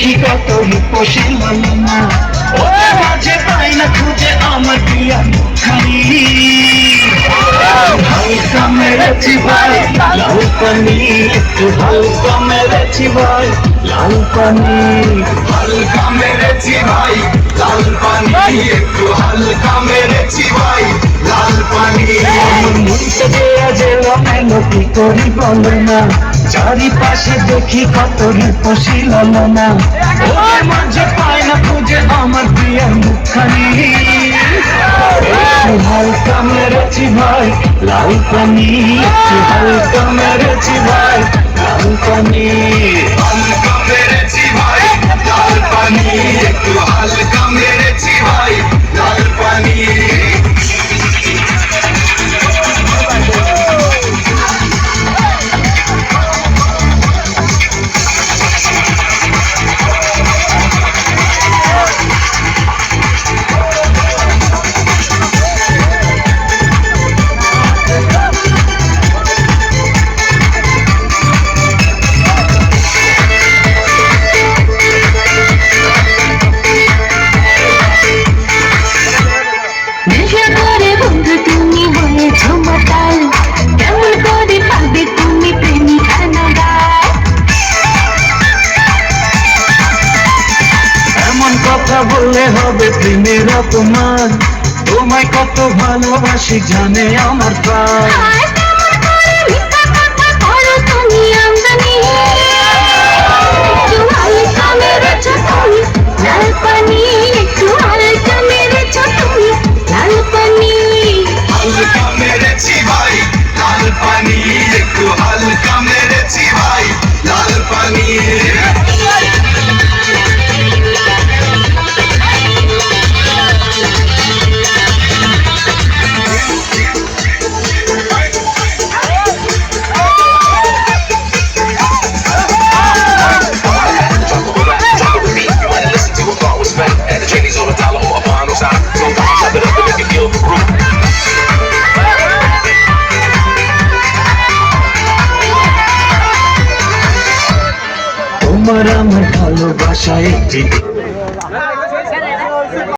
দেখি কত রূপসী লালনা, ওর মাঝে পাই না খুঁজে আমার প্রিয়া মুখানি। হালকা মেরেছি ভাই লাল পানি, একটু হালকা মেরেছি ভাই লাল পানি। হালকা মেরেছি ভাই লাল পানি, একটু হালকা মেরেছি ভাই লাল পানি। মনটা যে আজ এলোমেলো কি করি বলো না, চারিপাশে দেখি কত রূপসী লালনা, ওর মাঝে পাই না খুঁজে আমার প্রিয়া মুখানি। একটু হালকা মেরেছি ভাই লাল পানি, একটু হালকা মেরেছি ভাই লাল পানি। হালকা মেরেছি ভাই লাল পানি, একটু হালকা মেরেছি ভাই লাল পানি। কথা বললে হবে প্রেমের অপমান, তোমায় কত ভালোবাসি জানে আমার প্রাণ। হালকা মেরেছি ভাই লাল পানি, একটু হালকা মেরেছি ভাই লাল পানি। তোমার আমার ভালোবাসা একটি